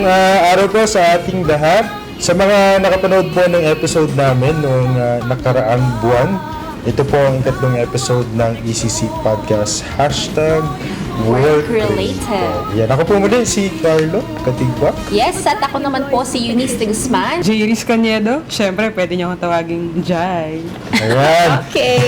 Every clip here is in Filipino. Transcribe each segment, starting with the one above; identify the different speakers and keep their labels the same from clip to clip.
Speaker 1: araw po sa ating lahat. Sa mga nakapanood po ng episode namin noong nakaraang buwan, ito po ang ikatlong episode ng ECC Podcast.
Speaker 2: #WorkRelated.
Speaker 1: Yan, ako po muli si Carlo Katigwa.
Speaker 2: Yes, at ako naman po si Eunice de Guzman.
Speaker 3: Jairis Canedo. Siyempre, pwede niyo akong tawaging Jai.
Speaker 1: Ayan.
Speaker 2: Okay.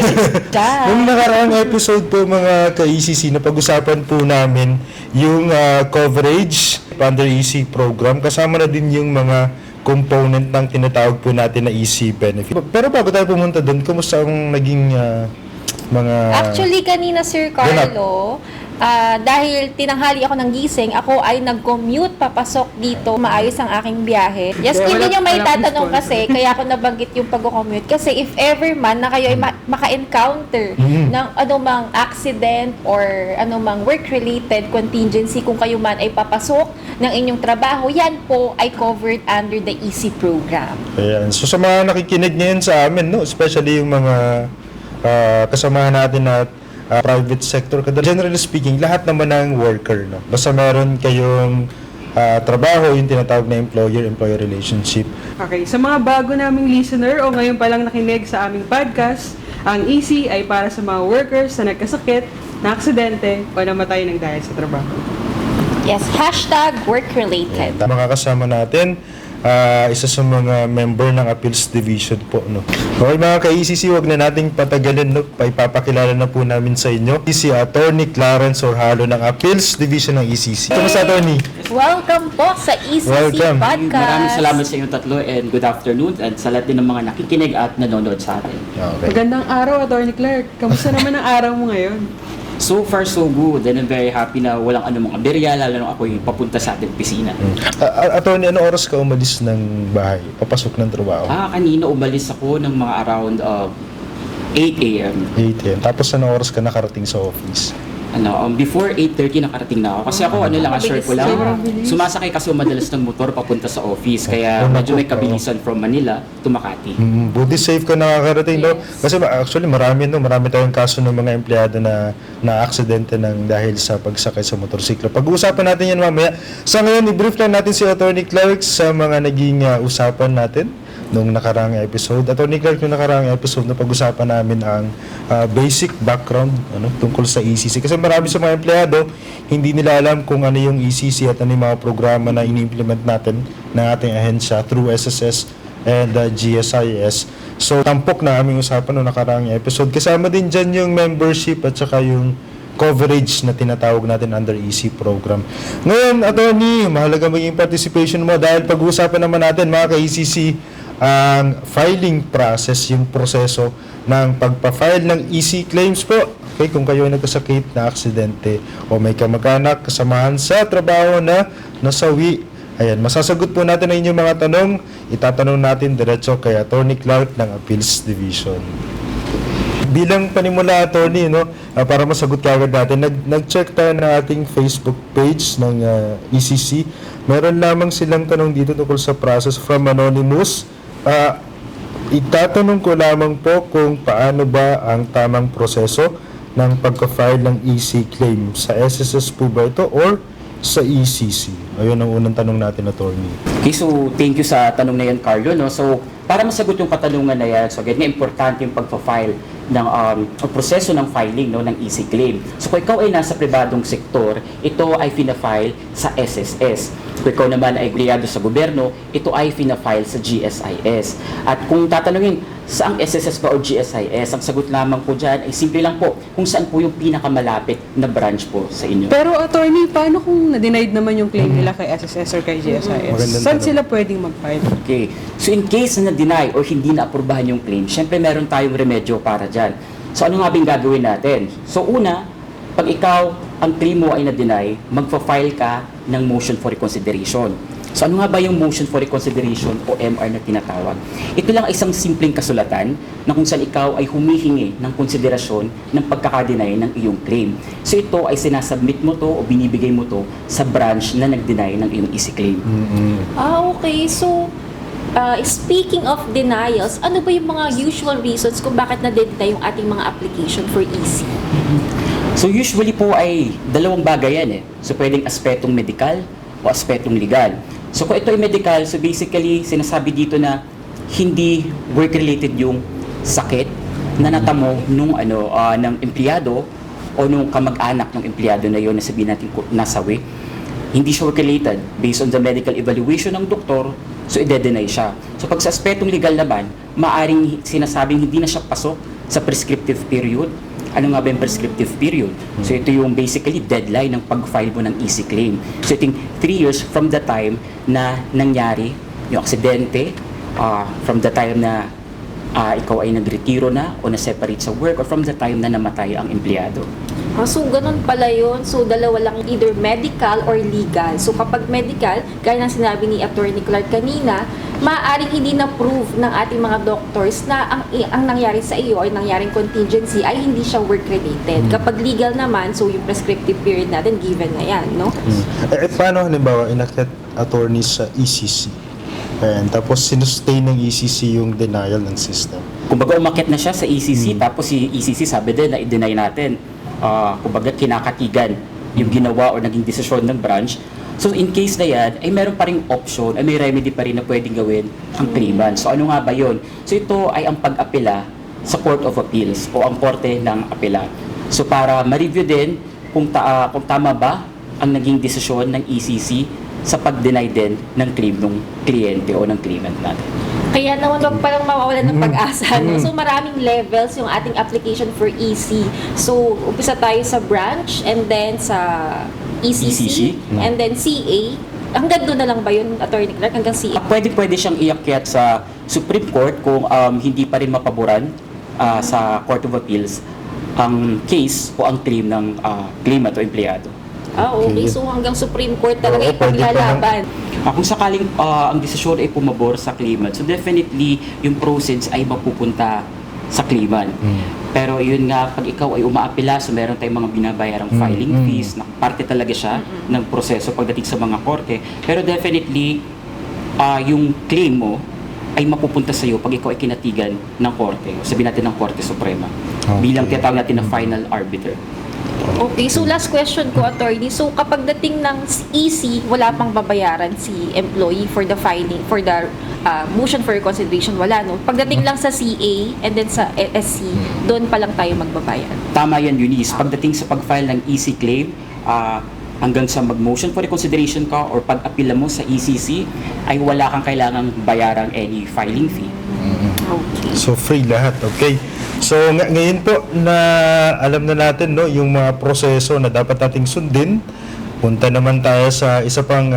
Speaker 1: Noong nakaraang episode po mga ka-ECC, napag-usapan po namin yung coverage under EC program. Kasama na din yung mga component ng tinatawag po natin na EC benefit. Pero bago tayo pumunta doon, kumusta ang naging mga...
Speaker 2: Actually, kanina Sir Carlo, dahil tinanghali ako ng gising, ako ay nag-commute papasok dito. Maayos ang aking biyahe. Yes,
Speaker 3: Kaya
Speaker 2: hindi nyo may
Speaker 3: wala akong
Speaker 2: tatanong
Speaker 3: sponsor.
Speaker 2: kasi, kaya ako nabanggit yung pag-commute. Kasi if ever man na kayo ay maka-encounter ng anumang accident or anumang work-related contingency, kung kayo man ay papasok ng inyong trabaho, yan po ay covered under the EC program.
Speaker 1: Ayan. So sa mga nakikinig ngayon sa amin, no, especially yung mga kasamahan natin na private sector, generally speaking, lahat naman ng worker, no? Basta meron kayong trabaho, yung tinatawag na employer-employer relationship.
Speaker 3: Okay, sa mga bago naming listener o ngayon palang nakinig sa aming podcast, ang EC ay para sa mga workers na nagkasakit, na-aksidente o namatay ng dahil sa trabaho.
Speaker 2: Yes, #WorkRelated.
Speaker 1: Makakasama natin isa sa mga member ng Appeals Division po, no. Okay mga ka-ECC, wag na nating patagalin, no. Ipapakilala na po namin sa inyo si Attorney Clarence Orhalo ng Appeals Division ng ECC. Kumusta, Attorney?
Speaker 2: Welcome po sa ECC
Speaker 1: Welcome.
Speaker 2: Podcast.
Speaker 4: Maraming salamat sa inyong tatlo and good afternoon at sa lahat din ng mga nakikinig at nanonood sa atin.
Speaker 1: Okay.
Speaker 3: Magandang araw, Attorney Clark. Kamusta naman ang araw mo ngayon?
Speaker 4: So far so good and I'm very happy na walang anumang aberya lalo na ako yung papunta sa ating pisina.
Speaker 1: Attorney, ano oras ka umalis ng bahay? Papasok ng trabaho?
Speaker 4: Kanina umalis ako ng mga around 8 a.m.
Speaker 1: 8 a.m. Tapos ano oras ka nakarating sa office?
Speaker 4: Before 8:30 nakarating na ako. Kasi ako share ko lang.
Speaker 3: Sobrang bilis.
Speaker 4: Sumasakay kasi madalas ng motor papunta sa office. Kaya medyo may kabilisan from Manila to Makati.
Speaker 1: Buti safe ka nakakarating, no?
Speaker 2: Yes.
Speaker 1: Kasi actually marami tayong kaso ng mga empleyado na aksidente ng dahil sa pagsakay sa motorsiklo. Pag-uusapan natin yan mamaya. Sa ngayon, i-brief lang natin si Attorney Clark sa mga naging usapan natin nung nakaraang episode. Attorney Clark, yung nakaraang episode na pag-usapan namin ang basic background tungkol sa ECC. Kasi marami sa mga empleyado, hindi nila alam kung ano yung ECC at ano yung mga programa na ini-implement natin ng ating ahensya through SSS and GSIS. So, tampok na aming usapan nung nakaraang episode. Kasama din dyan yung membership at saka yung coverage na tinatawag natin under EC program. Ngayon, Attorney, mahalaga maging participation mo dahil pag-uusapan naman natin, mga ka-ECC, ang filing process, yung proseso ng pagpa-file ng EC claims po. Okay, kung kayo ay nagkasakit na aksidente o may kamag-anak, kasamahan sa trabaho na nasawi. Ayan, masasagot po natin ang inyong mga tanong. Itatanong natin diretso kay Attorney Clark ng Appeals Division. Bilang panimula, Attorney, para masagot ka agad natin, nag-check tayo ng ating Facebook page ng ECC. Meron lamang silang tanong dito tungkol sa process from Anonymous. Itatanong ko lamang po kung paano ba ang tamang proseso ng pagka-file ng EC claim. Sa SSS po ba ito or sa ECC? Ayun ang unang tanong natin, Attorney.
Speaker 4: Okay, so thank you sa tanong na yan, Carlo. No? So, para masagot yung katanungan na yan, so again, importante yung pagpa-file ng proseso ng filing ng EC claim. So, kung ikaw ay nasa pribadong sektor, ito ay fina-file sa SSS. Kung ikaw naman ay empleyado sa gobyerno, ito ay fina-file sa GSIS. At kung tatanungin, saang SSS ba o GSIS, ang sagot lamang po dyan ay simple lang po kung saan po yung pinakamalapit na branch po sa inyo.
Speaker 3: Pero, Attorney, paano kung na-denied naman yung claim nila kay SSS or kay GSIS?
Speaker 1: Magandang
Speaker 3: Saan
Speaker 1: tanong.
Speaker 3: sila pwedeng mag-file?
Speaker 4: Okay. So in case na deny or hindi na-aprubahan yung claim, syempre meron tayong remedyo para dyan. So ano nga bang gagawin natin? So una, pag ikaw, ang claim mo ay na-deny, magpa-file ka ng motion for reconsideration. So ano nga ba yung motion for reconsideration o MR na tinatawag? Ito lang ay isang simpleng kasulatan na kung saan ikaw ay humihingi ng konsiderasyon ng pagkaka-deny ng iyong claim. So ito ay sinasubmit mo to o binibigay mo to sa branch na nag-deny ng iyong EC claim.
Speaker 2: Okay. So, speaking of denials, ano ba yung mga usual reasons kung bakit na-deny yung ating mga application for EC?
Speaker 4: So usually po ay dalawang bagay yan eh. So pwedeng aspetong medikal o aspetong legal. So kung ito ay medical, so basically sinasabi dito na hindi work-related yung sakit na natamo nung ng empleyado o nung kamag-anak ng empleyado na yon na sabihin natin nasawi. Hindi siya work-related based on the medical evaluation ng doktor, so i-deny siya. So pag sa aspetong legal naman, maaring sinasabing hindi na siya pasok sa prescriptive period. Ano nga ba yung prescriptive period? So ito yung basically deadline ng pag-file mo ng EC claim. So ito yung 3 years from the time na nangyari yung aksidente, from the time na ikaw ay nagretiro na o na-separate sa work, or from the time na namatay ang empleyado.
Speaker 2: So, ganun pala yun. So, dalawa lang, either medical or legal. So, kapag medical, gaya ng sinabi ni Attorney Clark kanina, maaaring hindi na-prove ng ating mga doctors na ang nangyari sa iyo ay nangyaring contingency ay hindi siya work-related. Kapag legal naman, so yung prescriptive period natin, given na yan, no?
Speaker 1: Paano halimbawa, inakyat attorney sa ECC? Ayan, tapos sinustain ng ECC yung denial ng system.
Speaker 4: Kumbaga umakyat na siya sa ECC, tapos si ECC sabi din na i-deny natin. Kumbaga kinakatigan yung ginawa o naging desisyon ng branch. So in case na yan, ay meron pa ring option, ay may remedy pa rin na pwedeng gawin ang claimant. So ano nga ba yun? So ito ay ang pag-apela sa Court of Appeals o ang Korte ng Apela. So para ma-review din kung tama ba ang naging desisyon ng ECC sa pag-deny din ng claim ng kliyente o ng claimant natin.
Speaker 2: Kaya naman wag parang mawawalan ng pag-asa. No? So maraming levels yung ating application for EC. So umpisa tayo sa branch and then sa ECC and then CA. Hanggang doon na lang ba yun, Attorney Clark? Hanggang CA?
Speaker 4: Pwede siyang iakyat sa Supreme Court kung hindi pa rin mapaboran sa Court of Appeals ang case o ang claim ng claimant o empleyado.
Speaker 2: Okay. So hanggang Supreme Court talaga
Speaker 1: Oo,
Speaker 2: yung paglalaban.
Speaker 4: Kung sakaling ang desisyon ay pumabor sa claimant, so definitely yung proceeds ay mapupunta sa claimant. Pero yun nga, pag ikaw ay umaapila, so meron tayong mga binabayarang filing fees, na parte talaga siya ng proseso pagdating sa mga korte. Pero definitely, yung claim mo ay mapupunta sa iyo pag ikaw ay kinatigan ng korte, sabihin natin ng Korte Suprema, bilang tinatawag natin na final arbiter.
Speaker 2: Okay, so last question ko, Attorney. So kapag dating ng EC, wala pang babayaran si employee for the filing, for the motion for reconsideration, wala, no? Pagdating lang sa CA and then sa SC, doon pa lang tayo magbabayad.
Speaker 4: Tama yan, Eunice. Pagdating sa pag-file ng EC claim, hanggang sa mag-motion for reconsideration ka or pag-apila mo sa ECC, ay wala kang kailangang bayarang any filing fee.
Speaker 2: Okay.
Speaker 1: So free lahat, okay? So ngayon po na alam na natin no yung mga proseso na dapat nating sundin, punta naman tayo sa isa pang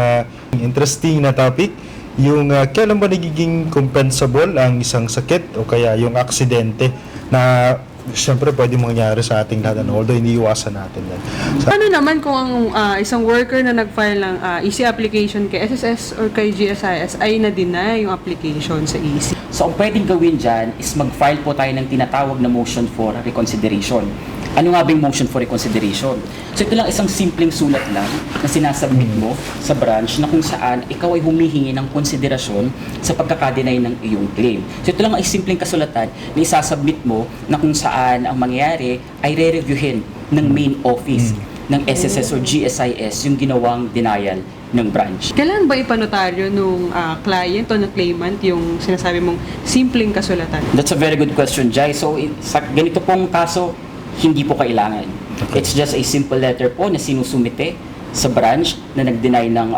Speaker 1: interesting na topic, yung kailan ba nagiging compensable ang isang sakit o kaya yung aksidente na siyempre pwede mangyari sa ating lahat, although iniiwasan natin yan.
Speaker 3: Ano naman kung ang isang worker na nag-file ng EC application kay SSS or kay GSIS ay na-deny yung application sa EC?
Speaker 4: So, ang pwedeng gawin dyan is mag-file po tayo ng tinatawag na motion for reconsideration. Ano nga ba yung motion for reconsideration? So, ito lang isang simpleng sulat lang na sinasubmit mo sa branch na kung saan ikaw ay humihingi ng konsiderasyon sa pagkakadenay ng iyong claim. So, ito lang ay simpleng kasulatan na isasubmit mo na kung saan ang mangyayari ay re-reviewin ng main office ng SSS or GSIS yung ginawang denial ng branch.
Speaker 3: Kailan ba ipanotaryo nung client o ng claimant yung sinasabi mong simpleng kasulatan?
Speaker 4: That's a very good question, Jai. So, sa ganito pong kaso, hindi po kailangan. It's just a simple letter po na sinusumite sa branch na nag-deny ng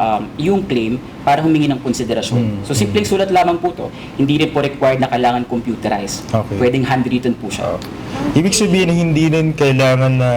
Speaker 4: yung claim para humingi ng konsiderasyon. So, simpleng sulat lamang po to. Hindi rin po required na kailangan computerized.
Speaker 1: Okay.
Speaker 4: Pwedeng handwritten po siya.
Speaker 1: Ibig sabihin hindi rin kailangan na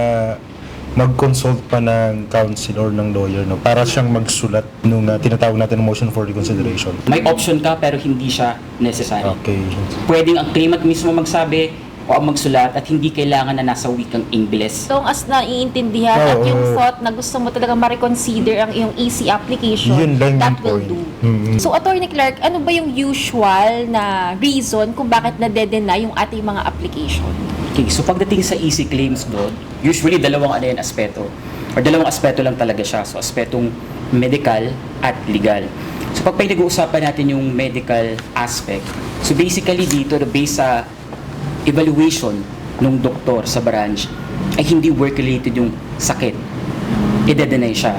Speaker 1: mag-consult pa ng counsel or ng lawyer no para siyang magsulat nung tinatawag natin ng motion for reconsideration.
Speaker 4: May option ka pero hindi siya necessary.
Speaker 1: Okay.
Speaker 4: Pwedeng ang claimant mismo magsabi o ang magsulat at hindi kailangan na nasa wikang Ingles.
Speaker 2: So, as naiintindihan at yung thought na gusto mo talaga ma-reconsider ang iyong EC application,
Speaker 1: Yun lang
Speaker 2: that
Speaker 1: yung
Speaker 2: will
Speaker 1: point.
Speaker 2: do. So, Attorney Clark, ano ba yung usual na reason kung bakit nade-deny yung ating mga application?
Speaker 4: Okay, so pagdating sa EC claims doon, usually dalawang aspeto. Or dalawang aspeto lang talaga siya. So, aspetong medical at legal. So, pag pinag-uusapan natin yung medical aspect, so basically dito, based sa evaluation ng doktor sa branch, ay hindi work-related yung sakit. I-deny siya.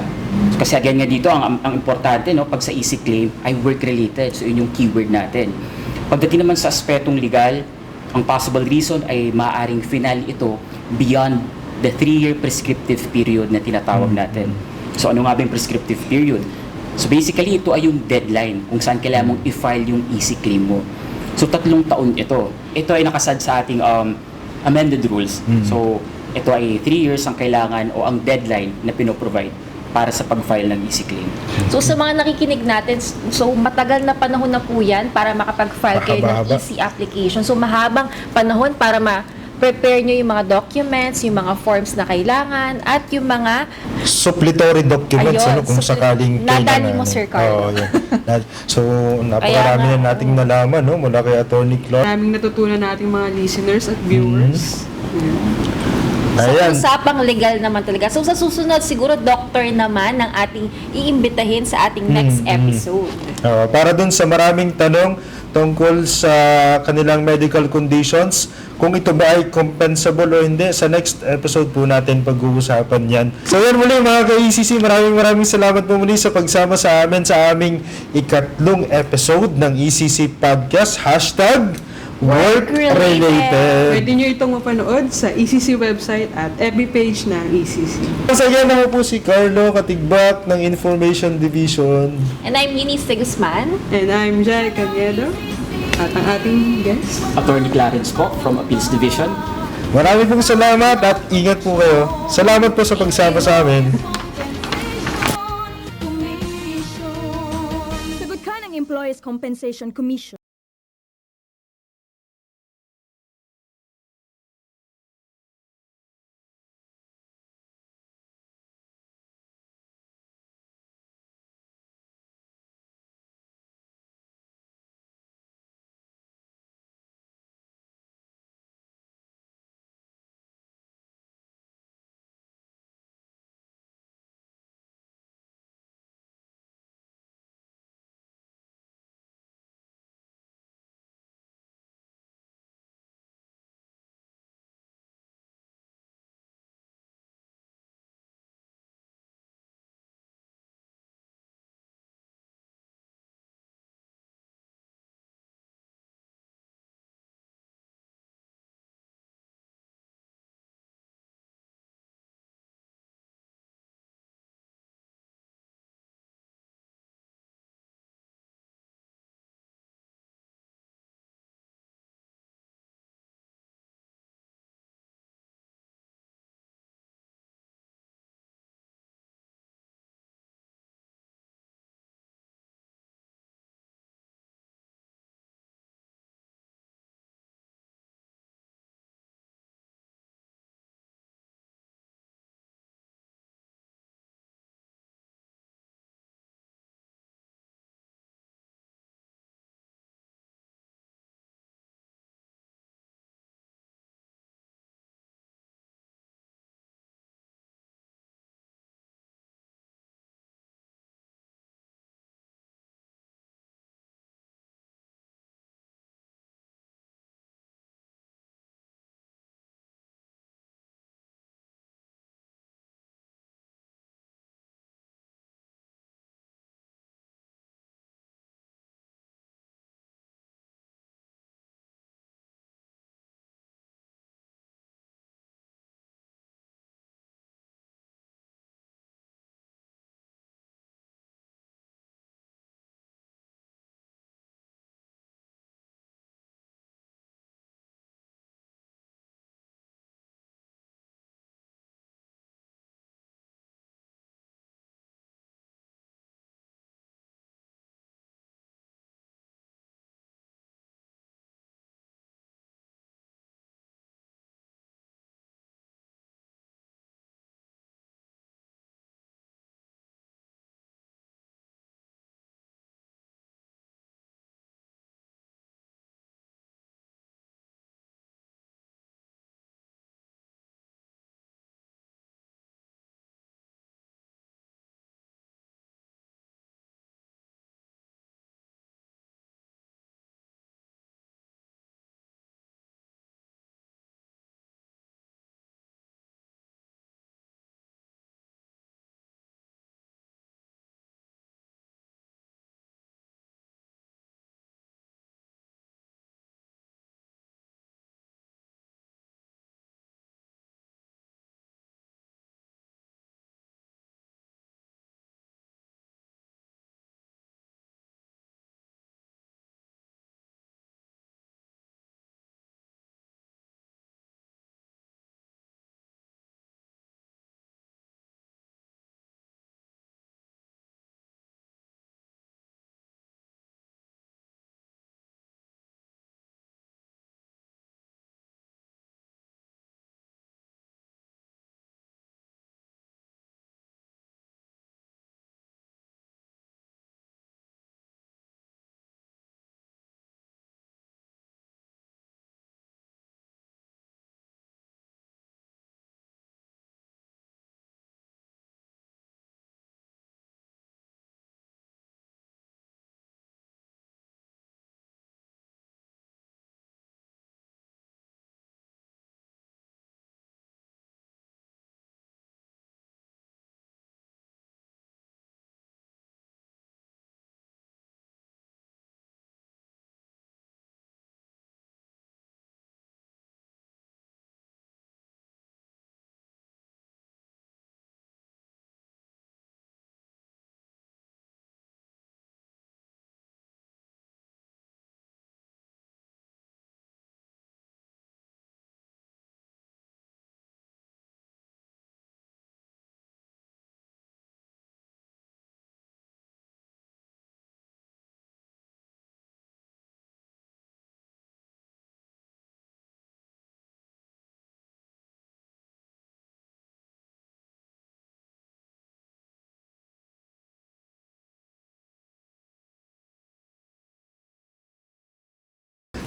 Speaker 4: Kasi again nga dito, ang importante, no, pag sa easy claim ay work-related. So, yun yung keyword natin. Pagdating naman sa aspetong legal, ang possible reason ay maaaring final ito beyond the 3-year prescriptive period na tinatawag natin. So, ano nga ba yung prescriptive period? So, basically, ito ay yung deadline kung saan kailangan mong i-file yung easy claim mo. So, 3 taon ito. Ito ay nakasad sa ating amended rules. So, ito ay 3 years ang kailangan o ang deadline na pinoprovide para sa pag-file ng easy claim.
Speaker 2: So sa mga nakikinig natin, so matagal na panahon na po yan para makapag-file kayo ng
Speaker 1: Mahaba-haba.
Speaker 2: easy application. So mahabang panahon para ma-prepare nyo yung mga documents, yung mga forms na kailangan, at yung mga
Speaker 1: Supplementary documents,
Speaker 2: Ayun,
Speaker 1: ano, kung sakaling
Speaker 2: nadali
Speaker 1: kailangan,
Speaker 2: mo,
Speaker 1: ano.
Speaker 2: Sir Carlo.
Speaker 1: Oo, yun. So, napakarami
Speaker 2: Kaya nga,
Speaker 1: na nating nalaman, no, mula kay Attorney Clark.
Speaker 3: Maraming natutunan nating mga listeners at viewers.
Speaker 1: Ayan.
Speaker 2: sa usapang legal naman talaga. So sa susunod, siguro doctor naman ang ating iimbitahin sa ating next episode.
Speaker 1: Para dun sa maraming tanong tungkol sa kanilang medical conditions, kung ito ba ay compensable o hindi, sa next episode po natin pag-uusapan yan. So yan muli mga ka-ECC, maraming salamat po muli sa pagsama sa amin sa aming ikatlong episode ng ECC Podcast, #WorkRelated.
Speaker 3: Pwede nyo itong mapanood sa ECC website at FB page ng ECC.
Speaker 1: Sa yan ako po si Carlo Katigbak ng Information Division.
Speaker 2: And I'm Eunice de Guzman.
Speaker 3: And I'm Jai Caniedo at ang ating guest.
Speaker 4: Attorney Clarence po from Appeals Division.
Speaker 1: Maraming pong salamat at ingat po kayo. Salamat po sa pagsama sa amin.
Speaker 5: Sagot ka ng Employees Compensation Commission.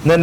Speaker 1: na